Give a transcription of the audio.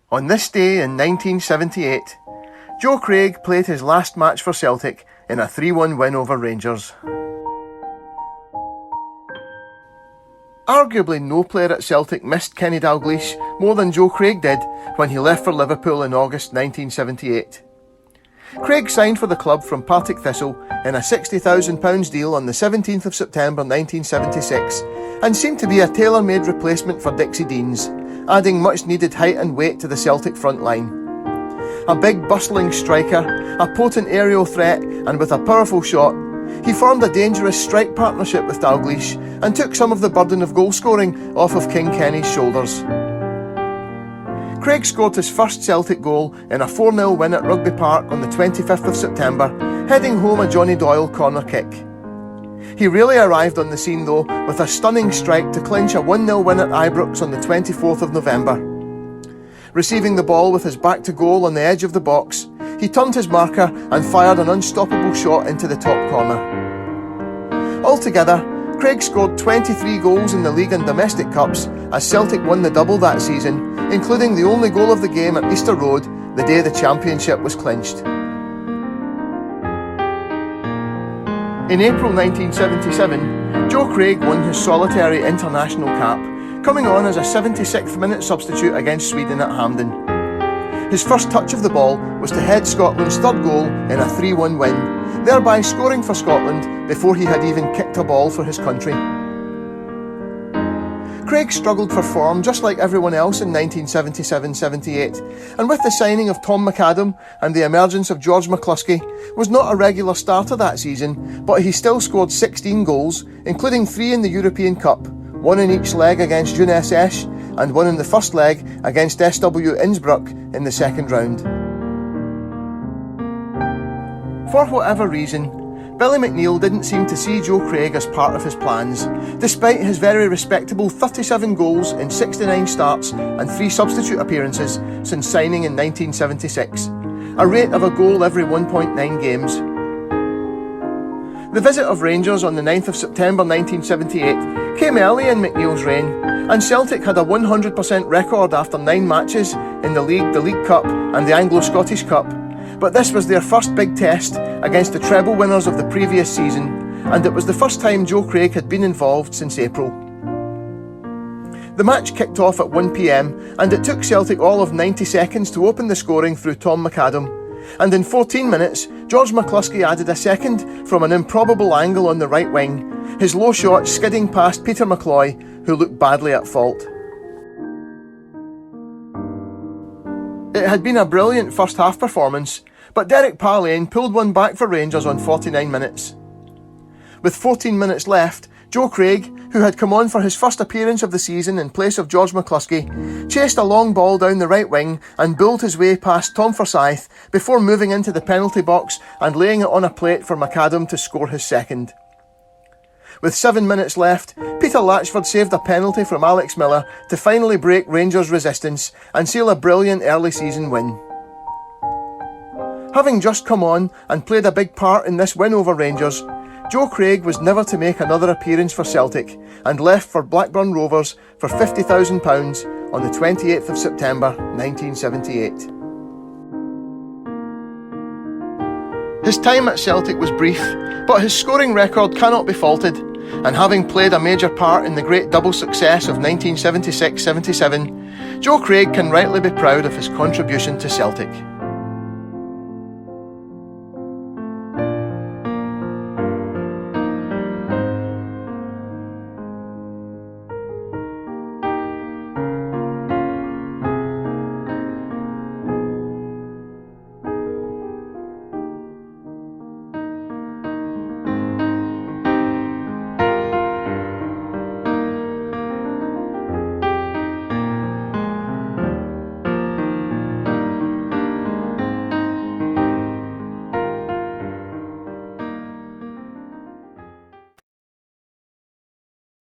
On this day in 1978, Joe Craig played his last match for Celtic in a 3-1 win over Rangers. Arguably no player at Celtic missed Kenny Dalglish more than Joe Craig did when he left for Liverpool in August 1978. Craig signed for the club from Partick Thistle in a £60,000 deal on the 17th of September 1976 and seemed to be a tailor-made replacement for Dixie Deans, adding much needed height and weight to the Celtic front line. A big bustling striker, a potent aerial threat and with a powerful shot, he formed a dangerous strike partnership with Dalglish and took some of the burden of goal scoring off of King Kenny's shoulders. Craig scored his first Celtic goal in a 4-0 win at Rugby Park on the 25th of September, heading home a Johnny Doyle corner kick. He really arrived on the scene though with a stunning strike to clinch a 1-0 win at Ibrox on the 24th of November. Receiving the ball with his back to goal on the edge of the box, he turned his marker and fired an unstoppable shot into the top corner. Altogether, Craig scored 23 goals in the league and domestic cups as Celtic won the double that season, including the only goal of the game at Easter Road, the day the championship was clinched. In April 1977, Joe Craig won his solitary international cap, coming on as a 76th minute substitute against Sweden at Hampden. His first touch of the ball was to head Scotland's third goal in a 3-1 win, thereby scoring for Scotland before he had even kicked a ball for his country. Craig struggled for form just like everyone else in 1977-78, and with the signing of Tom McAdam and the emergence of George McCluskey, was not a regular starter that season, but he still scored 16 goals, including 3 in the European Cup, 1 in each leg against Jeunesse Esch, and 1 in the first leg against SW Innsbruck in the second round. For whatever reason, Billy McNeill didn't seem to see Joe Craig as part of his plans, despite his very respectable 37 goals in 69 starts and 3 substitute appearances since signing in 1976, a rate of a goal every 1.9 games. The visit of Rangers on the 9th of September 1978 came early in McNeill's reign, and Celtic had a 100% record after 9 matches in the League Cup and the Anglo-Scottish Cup, but this was their first big test against the treble winners of the previous season, and it was the first time Joe Craig had been involved since April. The match kicked off at 1 p.m, and it took Celtic all of 90 seconds to open the scoring through Tom McAdam, and in 14 minutes, George McCluskey added a second from an improbable angle on the right wing, his low shot skidding past Peter McCloy, who looked badly at fault. It had been a brilliant first half performance, but Derek Parlane pulled one back for Rangers on 49 minutes. With 14 minutes left, Joe Craig, who had come on for his first appearance of the season in place of George McCluskey, chased a long ball down the right wing and bulled his way past Tom Forsyth before moving into the penalty box and laying it on a plate for McAdam to score his second. With 7 minutes left, Peter Latchford saved a penalty from Alex Miller to finally break Rangers' resistance and seal a brilliant early season win. Having just come on and played a big part in this win over Rangers, Joe Craig was never to make another appearance for Celtic and left for Blackburn Rovers for £50,000 on the 28th of September 1978. His time at Celtic was brief, but his scoring record cannot be faulted, and having played a major part in the great double success of 1976-77, Joe Craig can rightly be proud of his contribution to Celtic.